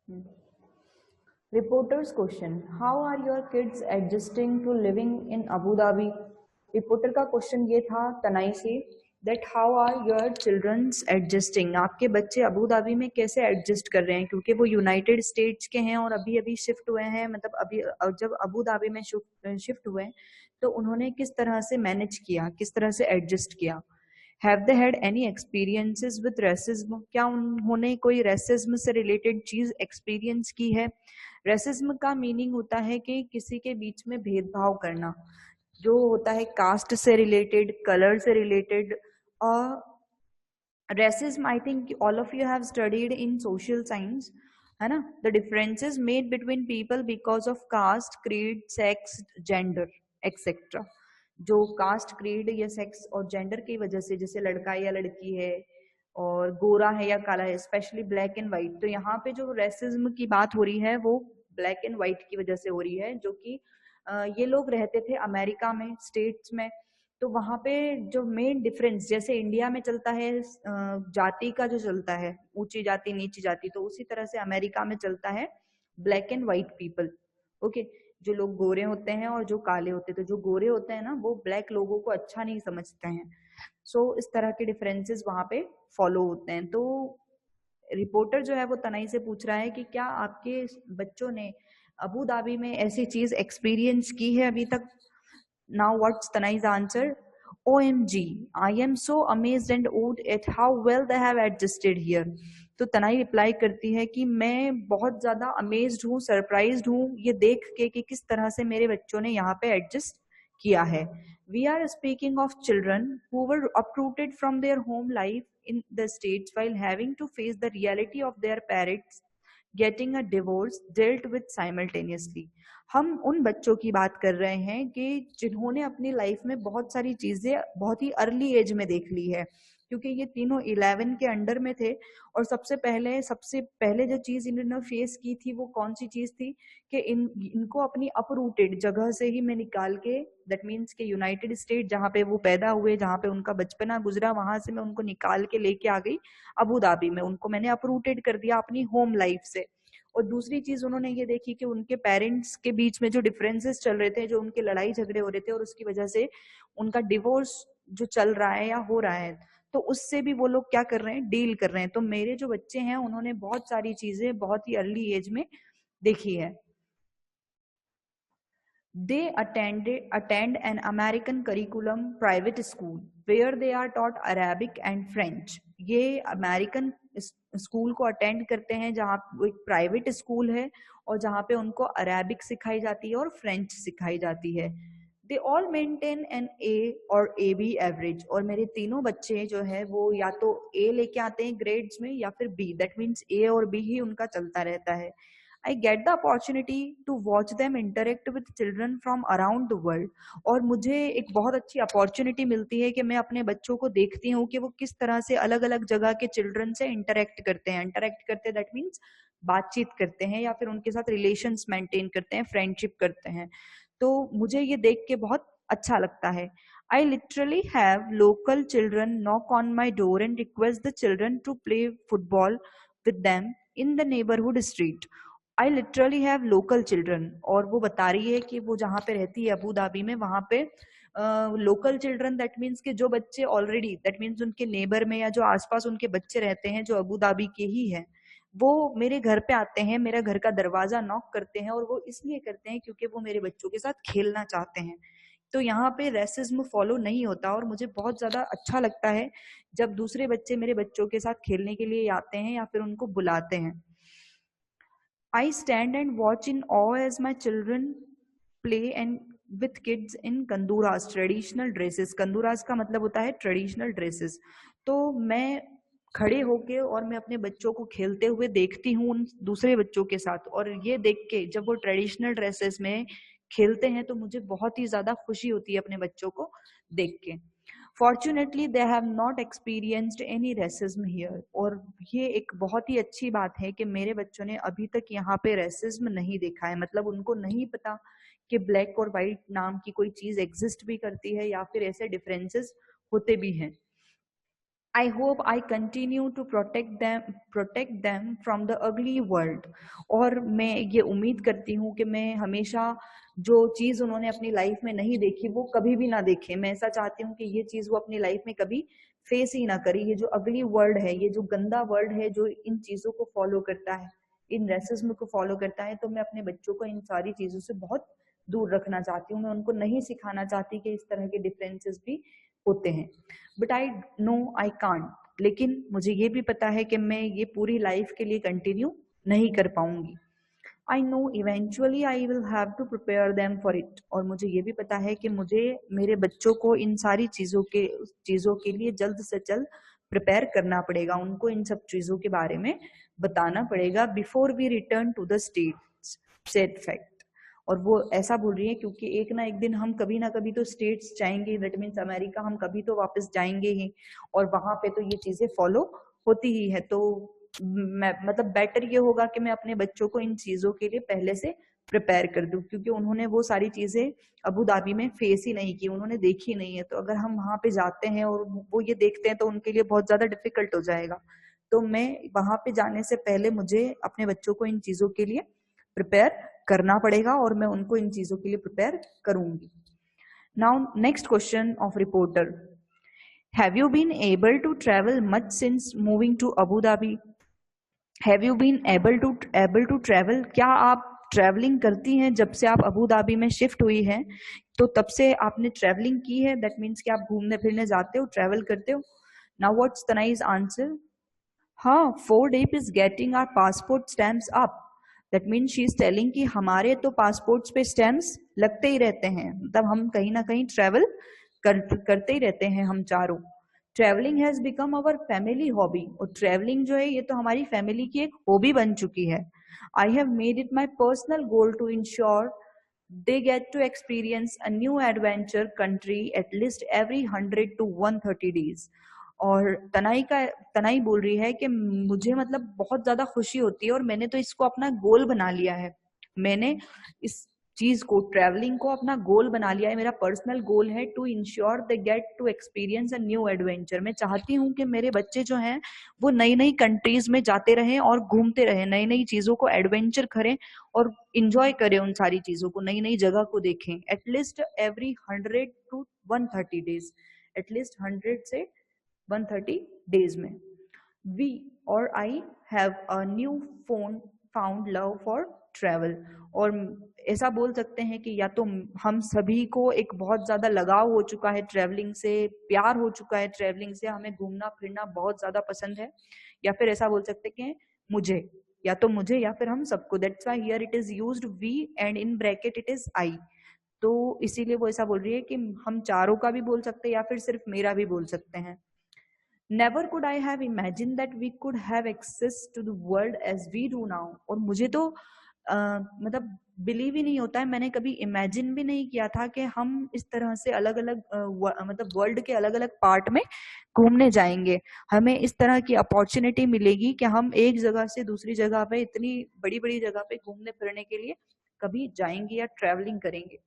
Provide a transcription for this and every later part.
Hmm. Reporter's question: How are your kids adjusting to living in Abu Dhabi? Reporter का question ये था तनाई से, that how are your childrens adjusting, आपके बच्चे अबू धाबी में कैसे एडजस्ट कर रहे हैं, क्योंकि वो यूनाइटेड स्टेट्स के हैं और अभी अभी शिफ्ट हुए हैं, मतलब अभी जब अबू धाबी में शिफ्ट हुए तो उन्होंने किस तरह से मैनेज किया, किस तरह से एडजस्ट किया। Have they had any experiences with racism, क्या उन्होंने कोई रेसिज्म से रिलेटेड चीज एक्सपीरियंस की है। रेसिज्म का मीनिंग होता है कि किसी के बीच में भेदभाव करना, जो होता है कास्ट से रिलेटेड, कलर से related. Racism, I think all of you have studied in social science, है ना। The differences made between people because of caste, creed, sex, gender etcetera. जो कास्ट, क्रीड या सेक्स और जेंडर की वजह से, जैसे लड़का या लड़की है और गोरा है या काला है, स्पेशली ब्लैक एंड व्हाइट, तो यहाँ पे जो रेसिज्म की बात हो रही है वो ब्लैक एंड व्हाइट की वजह से हो रही है, जो कि ये लोग रहते थे अमेरिका में, स्टेट्स में। तो वहां पे जो मेन डिफरेंस, जैसे इंडिया में चलता है जाति का जो चलता है, ऊंची जाति नीची जाति, तो उसी तरह से अमेरिका में चलता है black and white people. Okay, जो लोग गोरे होते हैं और जो काले होते हैं, तो जो गोरे होते हैं ना वो ब्लैक लोगों को अच्छा नहीं समझते हैं। सो इस तरह के डिफरेंसेस वहां पे फॉलो होते हैं। तो रिपोर्टर जो है वो तनाई से पूछ रहा है कि क्या आपके बच्चों ने अबू धाबी में ऐसी चीज एक्सपीरियंस की है अभी तक। Now what's Tanai's answer? OMG, I am so amazed and awed at how well they have adjusted here. तो तनाई रिप्लाई करती है कि मैं बहुत ज्यादा अमेज्ड हूँ, सरप्राइज्ड हूँ ये देख के कि किस तरह से मेरे बच्चों ने यहाँ पे एडजस्ट किया है। We are speaking of children who were uprooted from their home life in the States while having to face the reality of their parents getting a divorce dealt with simultaneously. हम उन बच्चों की बात कर रहे हैं कि जिन्होंने अपनी लाइफ में बहुत सारी चीजें बहुत ही अर्ली एज में देख ली है, क्योंकि ये तीनों 11 के अंडर में थे। और सबसे पहले जो चीज इन्होंने फेस की थी वो कौन सी चीज थी, कि इनको अपनी अपरूटेड जगह से ही मैं निकाल के, दैट मीन्स के यूनाइटेड स्टेट जहाँ पे वो पैदा हुए, जहाँ पे उनका बचपना गुजरा, वहां से मैं उनको निकाल के लेके आ गई अबू धाबी में, उनको मैंने अपरूटेड कर दिया अपनी होम लाइफ से। और दूसरी चीज उन्होंने ये देखी कि उनके पेरेंट्स के बीच में जो डिफरेंसेस चल रहे थे, जो उनके लड़ाई झगड़े हो रहे थे, और उसकी वजह से उनका डिवोर्स जो चल रहा है या हो रहा है, तो उससे भी वो लोग क्या कर रहे हैं, डील कर रहे हैं। तो मेरे जो बच्चे हैं उन्होंने बहुत सारी चीजें बहुत ही अर्ली एज में देखी है। They attend an American curriculum private school where they are taught Arabic and French. ये अमेरिकन स्कूल को अटेंड करते हैं जहाँ वो एक प्राइवेट स्कूल है और जहाँ पे उनको अरेबिक सिखाई जाती है और फ्रेंच सिखाई जाती है। They all maintain an A और ए बी एवरेज, और मेरे तीनों बच्चे जो है वो या तो ए लेके आते हैं ग्रेड्स में या फिर बी, दैट मीन्स ए और बी ही उनका चलता रहता है। I get the opportunity to watch them interact with children from around the world, और मुझे एक बहुत अच्छी अपॉर्चुनिटी मिलती है कि मैं अपने बच्चों को देखती हूँ कि वो किस तरह से अलग अलग जगह के चिल्ड्रन से इंटरेक्ट करते हैं। इंटरेक्ट करते दैट मीन्स बातचीत करते हैं या फिर उनके साथ रिलेशंस मेंटेन करते हैं, फ्रेंडशिप करते हैं। तो मुझे ये देख के बहुत अच्छा लगता है। I literally have local children knock on my door and request the children to play football with them in the neighborhood street. I literally have local children, और वो बता रही है कि वो जहाँ पे रहती है अबू धाबी में, वहां पे लोकल चिल्ड्रन दैट मीन्स के जो बच्चे ऑलरेडी, दैट मीन्स उनके नेबर में या जो आसपास उनके बच्चे रहते हैं जो अबू धाबी के ही हैं, वो मेरे घर पे आते हैं, मेरा घर का दरवाजा नॉक करते हैं, और वो इसलिए करते हैं क्योंकि वो मेरे बच्चों के साथ खेलना चाहते हैं। तो यहाँ पे रेसिज्म फॉलो नहीं होता, और मुझे बहुत ज्यादा अच्छा लगता है जब दूसरे बच्चे मेरे बच्चों के साथ खेलने के लिए आते हैं या फिर उनको बुलाते हैं। I stand and watch in awe as my children play and with kids in कंदूरास ट्रेडिशनल ड्रेसेस। कंदूरास का मतलब होता है ट्रेडिशनल ड्रेसेस। तो मैं खड़े होके और मैं अपने बच्चों को खेलते हुए देखती हूँ उन दूसरे बच्चों के साथ, और ये देख के जब वो ट्रेडिशनल ड्रेसेस में खेलते हैं तो मुझे बहुत ही ज्यादा खुशी होती है अपने बच्चों को देख के। Fortunately they have not experienced any racism here, और ये एक बहुत ही अच्छी बात है कि मेरे बच्चों ने अभी तक यहाँ पे रेसिज्म नहीं देखा है, मतलब उनको नहीं पता कि ब्लैक और वाइट नाम की कोई चीज एग्जिस्ट भी करती है या फिर ऐसे डिफरेंसेस होते भी हैं। I hope I continue to protect them from the ugly world. और मैं ये उम्मीद करती हूँ कि मैं हमेशा जो चीज़ उन्होंने अपनी लाइफ में नहीं देखी वो कभी भी ना देखें। मैं ऐसा चाहती हूँ कि ये चीज़ वो अपनी लाइफ में कभी फेस ही ना करे। ये जो अगली वर्ल्ड है, ये जो गंदा वर्ल्ड है जो इन चीज़ों को फॉलो करता है, इन रेसिज्म को फॉलो करता है, तो मैं अपने बच्चों को इन सारी चीज़ों से बहुत दूर रखना चाहती हूँ। मैं उनको नहीं सिखाना चाहती कि इस तरह के डिफरेंसेस भी होते हैं। But I know I can't, लेकिन मुझे ये भी पता है कि मैं ये पूरी लाइफ के लिए कंटिन्यू नहीं कर पाऊंगी। I know eventually I will have to prepare them for it, और मुझे ये भी पता है कि मुझे मेरे बच्चों को इन सारी चीजों के लिए जल्द से जल्द प्रिपेयर करना पड़ेगा, उनको इन सब चीजों के बारे में बताना पड़ेगा before we return to the States, sad fact. और वो ऐसा बोल रही है क्योंकि एक ना एक दिन हम कभी ना कभी तो स्टेट्स जाएंगे, दैट मीन्स अमेरिका, हम कभी तो वापस जाएंगे ही, और वहां पे तो ये चीजें फॉलो होती ही है। तो मैं मतलब बेटर ये होगा कि मैं अपने बच्चों को इन चीजों के लिए पहले से प्रिपेयर कर दूं, क्योंकि उन्होंने वो सारी चीजें अबू धाबी में फेस ही नहीं की, उन्होंने देखी नहीं है। तो अगर हम वहां पे जाते हैं और वो ये देखते हैं तो उनके लिए बहुत ज्यादा डिफिकल्ट हो जाएगा। तो मैं वहां पे जाने से पहले मुझे अपने बच्चों को इन चीजों के लिए प्रिपेयर करना पड़ेगा, और मैं उनको इन चीजों के लिए प्रिपेयर करूंगी। Now next question of reporter, have you been able to travel much since moving to Abu Dhabi? Have you been able to travel, क्या आप ट्रेवलिंग करती हैं जब से आप अबू धाबी में शिफ्ट हुई हैं? तो तब से आपने ट्रेवलिंग की है, दैट मीन्स कि आप घूमने फिरने जाते हो, ट्रेवल करते हो। नाउ व्हाट्स तनाइज आंसर? हाँ, 4 days is getting our passport stamps up. That means she is telling कि हमारे तो पासपोर्ट्स पे स्टैम्प्स लगते ही रहते हैं, मतलब हम कहीं ना कहीं ट्रेवल करते ही रहते हैं हम चारों। Travelling has become our family hobby, और ट्रेवलिंग जो है ये तो हमारी फैमिली की एक हॉबी बन चुकी है। I have made it my personal goal to ensure they get to experience a new adventure country at least every 100 to 130 days। और तनाई बोल रही है कि मुझे मतलब बहुत ज्यादा खुशी होती है, और मैंने तो इसको अपना गोल बना लिया है। मैंने इस चीज को, ट्रैवलिंग को अपना गोल बना लिया है, मेरा पर्सनल गोल है to ensure they get to experience a new adventure. मैं चाहती हूँ कि मेरे बच्चे जो हैं वो नई नई कंट्रीज में जाते रहें और घूमते रहें, नई नई चीजों को एडवेंचर करें और इंजॉय करें, उन सारी चीजों को, नई नई जगह को देखें। At least every 100 to 130 days, at least 100 से 130 days में। वी और I have a new phone found love for travel. और ऐसा बोल सकते हैं कि या तो हम सभी को एक बहुत ज्यादा लगाव हो चुका है ट्रेवलिंग से, प्यार हो चुका है ट्रेवलिंग से, हमें घूमना फिरना बहुत ज्यादा पसंद है, या फिर ऐसा बोल सकते हैं कि मुझे, या तो मुझे या फिर हम सबको। That's why here it is used we and in bracket it is I. तो इसीलिए वो ऐसा बोल रही है कि हम चारों का भी बोल सकते हैं या फिर सिर्फ मेरा भी बोल सकते हैं। Never could I have imagine that we could have access to the world as we do now. और मुझे तो मतलब बिलीव ही नहीं होता है, मैंने कभी इमेजिन भी नहीं किया था कि हम इस तरह से अलग अलग मतलब वर्ल्ड के अलग अलग पार्ट में घूमने जाएंगे। हमें इस तरह की अपॉर्चुनिटी मिलेगी कि हम एक जगह से दूसरी जगह पे, इतनी बड़ी बड़ी जगह पे घूमने फिरने के लिए कभी जाएंगे या ट्रेवलिंग करेंगे।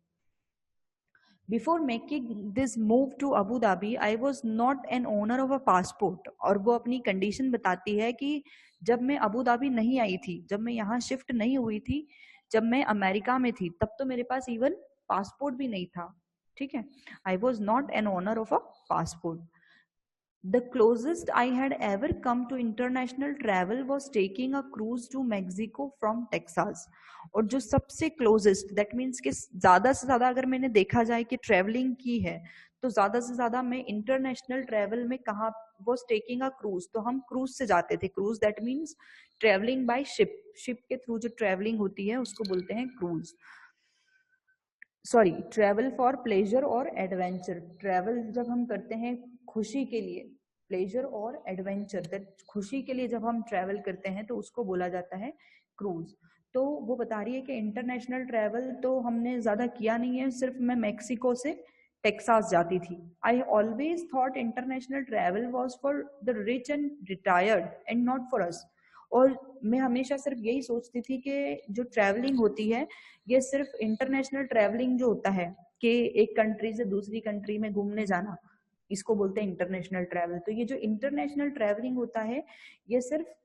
Before making this move to Abu Dhabi I was not an owner of a passport. और वो अपनी कंडीशन बताती है कि जब मैं अबू धाबी नहीं आई थी, जब मैं यहाँ शिफ्ट नहीं हुई थी, जब मैं अमेरिका में थी, तब तो मेरे पास इवन पासपोर्ट भी नहीं था। ठीक है, आई was not an owner of a passport. The closest I had ever come to international travel was taking a cruise to Mexico from Texas। और जो सबसे क्लोजेस्ट, दैट मीन्स कि ज्यादा से ज्यादा अगर मैंने देखा जाए कि ट्रेवलिंग की है, तो ज्यादा से ज्यादा मैं इंटरनेशनल ट्रेवल में कहा, वॉज टेकिंग अ क्रूज। तो हम क्रूज से जाते थे, cruise that means travelling by ship, ship के थ्रू जो ट्रेवलिंग होती है उसको बोलते हैं cruise. Sorry, travel for pleasure और एडवेंचर। ट्रेवल जब हम करते हैं खुशी के लिए, प्लेजर और एडवेंचर, दैट खुशी के लिए जब हम ट्रेवल करते हैं तो उसको बोला जाता है क्रूज। तो वो बता रही है कि इंटरनेशनल ट्रेवल तो हमने ज्यादा किया नहीं है, सिर्फ मैं मेक्सिको से टेक्सास जाती थी। I always thought international travel was for the rich and retired and not for us. और मैं हमेशा सिर्फ यही सोचती थी कि जो ट्रैवलिंग होती है, ये सिर्फ इंटरनेशनल ट्रैवलिंग जो होता है कि एक कंट्री से दूसरी कंट्री में घूमने जाना, इसको बोलते हैं इंटरनेशनल ट्रैवल। तो ये जो इंटरनेशनल ट्रैवलिंग होता है ये सिर्फ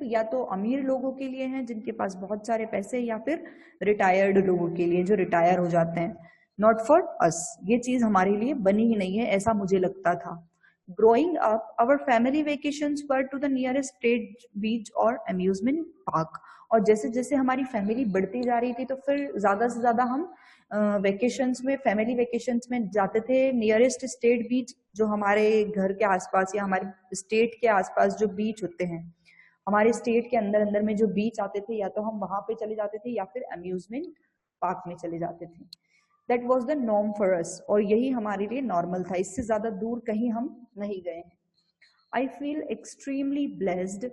या तो अमीर लोगों के लिए हैं जिनके पास बहुत सारे पैसे, या फिर रिटायर्ड लोगों के लिए जो रिटायर हो जाते हैं। नॉट फॉर अस, ये चीज हमारे लिए बनी ही नहीं है, ऐसा मुझे लगता था। Growing up our family vacations were to the nearest state beach और अम्यूजमेंट पार्क। और जैसे जैसे हमारी फैमिली बढ़ती जा रही थी तो फिर ज्यादा से ज्यादा हम वेकेशंस में, फैमिली वेकेशंस में जाते थे नियरेस्ट स्टेट बीच, जो हमारे घर के आसपास या हमारे स्टेट के आसपास जो बीच होते हैं, हमारे स्टेट के अंदर अंदर में जो बीच आते थे, या तो हम वहां पे चले जाते थे या फिर अम्यूजमेंट पार्क में चले जाते थे। That was the norm for us, और यही हमारे लिए नॉर्मल था, इससे ज्यादा दूर कहीं हम नहीं गए हैं। I feel extremely blessed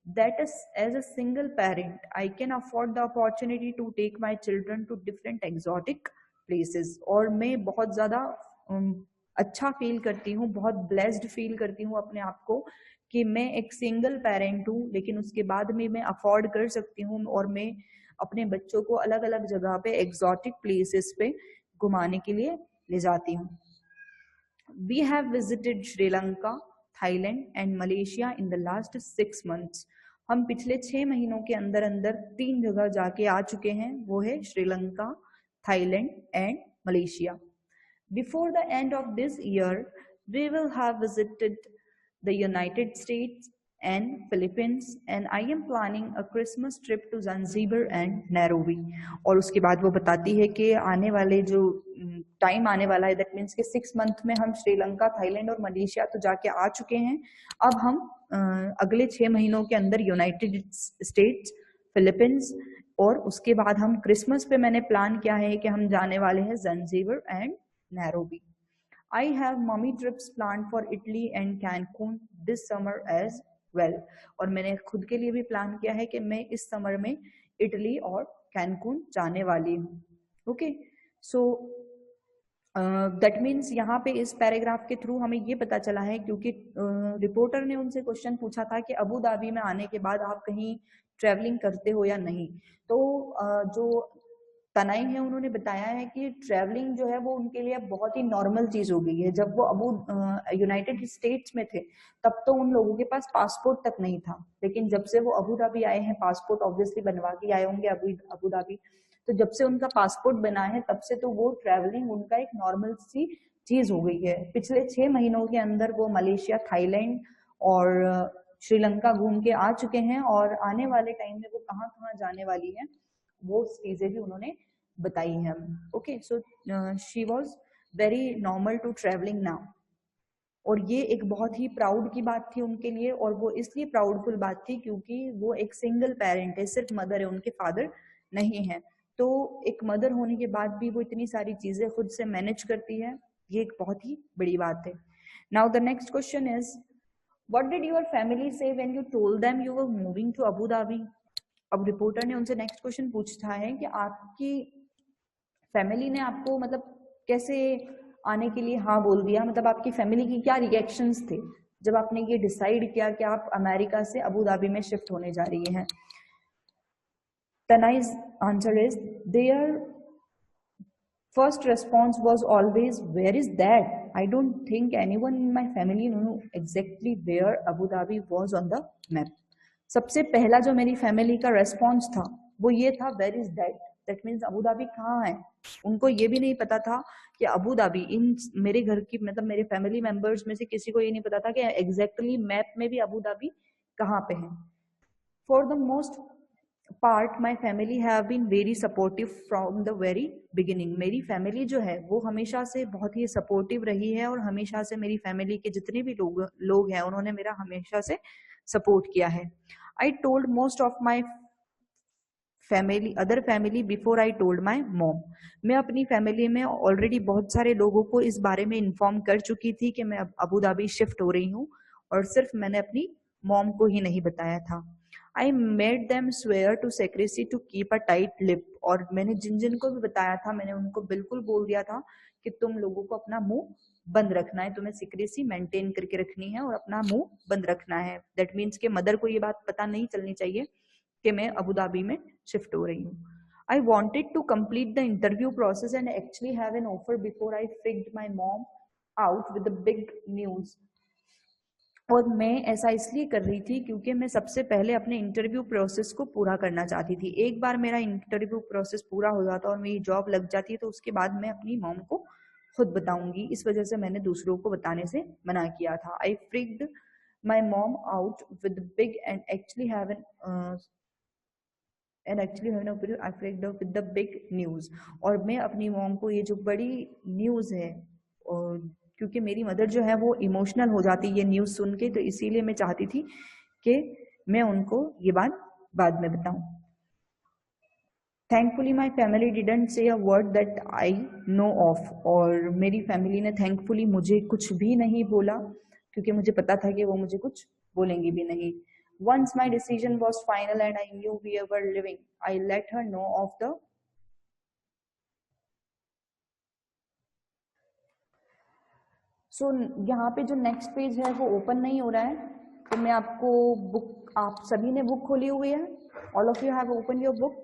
that as a single parent, I can afford the opportunity to take my children to different exotic places। और मैं बहुत ज़्यादा अच्छा फील करती हूँ, बहुत ब्लेस्ड फील करती हूँ अपने आप को कि मैं एक सिंगल पेरेंट हूँ, लेकिन उसके बाद में मैं अफोर्ड कर सकती हूँ और मैं अपने बच्चों को अलग अलग जगह पे एग्जॉटिक प्लेसेस पे घुमाने के लिए ले जाती हूँ। We have visited Sri Lanka, Thailand and Malaysia in the last 6 months। हम पिछले 6 महीनों के अंदर अंदर 3 जगह जाके आ चुके हैं, वो है Sri Lanka, Thailand and Malaysia. Before the end of this year, we will have visited the United States and Philippines, and I am planning a Christmas trip to Zanzibar and Nairobi। और उसके बाद वो बताती है कि आने वाले जो टाइम आने वाला है, दैट मीन्स कि 6 मंथ में हम श्रीलंका, थाईलैंड और मलेशिया तो जाके आ चुके हैं। अब हम अगले 6 महीनों के अंदर यूनाइटेड स्टेट्स, फिलीपींस, और उसके बाद हम क्रिसमस पे मैंने प्लान किया है कि हम जाने वाले हैं Zanzibar and Nairobi. I have mummy trips planned for Italy and Cancun this summer as well। और मैंने खुद के लिए भी प्लान किया है कि मैं इस समर में इटली और कैनकून जाने वाली हूँ। ओके, सो दैट मीन्स यहाँ पे इस पैराग्राफ के थ्रू हमें ये पता चला है, क्योंकि रिपोर्टर ने उनसे क्वेश्चन पूछा था कि अबू धाबी में आने के बाद आप कहीं ट्रैवलिंग करते हो या नहीं, तो जो तनाई है उन्होंने बताया है कि ट्रैवलिंग जो है वो उनके लिए बहुत ही नॉर्मल चीज हो गई है। जब वो यूनाइटेड स्टेट्स में थे तब तो उन लोगों के पास पासपोर्ट तक नहीं था, लेकिन जब से वो अबू धाबी आए हैं, पासपोर्ट ऑब्वियसली बनवा के आए होंगे अबू धाबी, तो जब से उनका पासपोर्ट बना है तब से तो वो ट्रैवलिंग उनका एक नॉर्मल सी चीज हो गई है। पिछले 6 महीनों के अंदर वो मलेशिया, थाईलैंड और श्रीलंका घूम के आ चुके हैं, और आने वाले टाइम में वो कहाँ कहाँ जाने वाली है वो चीजें भी उन्होंने बताई हैं। Okay, so she was very normal to travelling now. और ये एक बहुत ही प्राउड की बात थी उनके लिए, और वो इसलिए प्राउडफुल बात थी क्योंकि वो एक सिंगल पेरेंट है, सिर्फ मदर है, उनके फादर नहीं है। तो एक मदर होने के बाद भी वो इतनी सारी चीजें खुद से मैनेज करती है, ये एक बहुत ही बड़ी बात है। Now the next question is, what did your family say when you told them you were moving to Abu Dhabi. अब रिपोर्टर ने उनसे नेक्स्ट क्वेश्चन पूछा है कि आपकी फैमिली ने आपको मतलब कैसे आने के लिए हाँ बोल दिया, मतलब आपकी फैमिली की क्या रिएक्शंस थे जब आपने ये डिसाइड किया कि आप अमेरिका से अबू धाबी में शिफ्ट होने जा रही हैं। Tanai's answer is, their first response was always, where is that? I don't think anyone in my family knew exactly where Abu Dhabi was on the map। सबसे पहला जो मेरी फैमिली का रेस्पॉन्स था वो ये था, where is that, that means Abu Dhabi कहाँ है। उनको ये भी नहीं पता था कि अबू धाबी, इन मेरे घर की मतलब मेरे फैमिली मेंबर्स में से किसी को ये नहीं पता था कि एग्जैक्टली मैप में भी अबू धाबी कहाँ पे है। For the most part my family have been very supportive from the very beginning. मेरी फैमिली जो है वो हमेशा से बहुत ही सपोर्टिव रही है, और हमेशा से मेरी फैमिली के जितने भी लोग हैं उन्होंने मेरा हमेशा से सपोर्ट किया है। I told most of my other family before I told my mom. मैं अपनी फैमिली में ऑलरेडी बहुत सारे लोगों को इस बारे में इन्फॉर्म कर चुकी थी कि मैं अबू धाबी शिफ्ट हो रही हूँ, और सिर्फ मैंने अपनी मॉम को ही नहीं बताया था। I made them swear to secrecy to keep a tight lip. और मैंने जिन जिन को भी बताया था मैंने उनको बिल्कुल बोल दिया था कि तुम लोगों को अपना मुंह बंद रखना है, तुम्हें सीक्रेसी मेंटेन करके रखनी है और अपना मुंह बंद रखना है। दैट मीन्स कि मदर को ये बात पता नहीं चलनी चाहिए कि मैं अबू धाबी में शिफ्ट हो रही हूँ। I wanted to complete the interview process and actually have an offer before I freaked my mom out with the big news. और मैं ऐसा इसलिए कर रही थी क्योंकि मैं सबसे पहले अपने इंटरव्यू प्रोसेस को पूरा करना चाहती थी। एक बार मेरा इंटरव्यू प्रोसेस पूरा हो जाता और मेरी जॉब लग जाती तो उसके बाद मैं अपनी मॉम को खुद बताऊंगी। इस वजह से मैंने दूसरों को बताने से मना किया था। I freaked my mom out with big and actually have I freaked out with the big news. और मैं अपनी मॉम को ये जो बड़ी न्यूज है, और क्योंकि मेरी मदर जो है वो इमोशनल हो जाती है ये न्यूज़ सुन के, तो इसीलिए मैं चाहती थी कि मैं उनको ये बात बाद में बताऊं। Thankfully my family didn't say a word that I know of. और मेरी फैमिली ने थैंकफुली मुझे कुछ भी नहीं बोला क्योंकि मुझे पता था कि वो मुझे कुछ बोलेंगे भी नहीं। Once my decision was final and I knew we were living, I let her know of the यहाँ पे जो नेक्स्ट पेज है वो ओपन नहीं हो रहा है, तो मैं आपको बुक, आप सभी ने बुक खोली हुई है, all of you have open your book,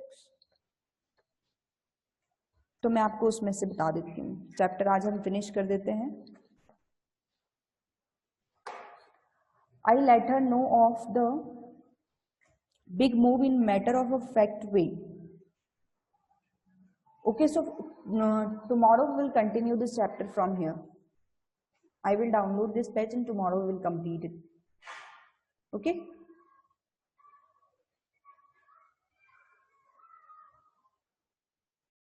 तो मैं आपको उसमें से बता देती हूँ। चैप्टर आज हम फिनिश कर देते हैं। I let her know of the big move in matter of a fact way. Okay, so tomorrow we'll continue this chapter from here. I will download this page and tomorrow we'll complete it. Okay.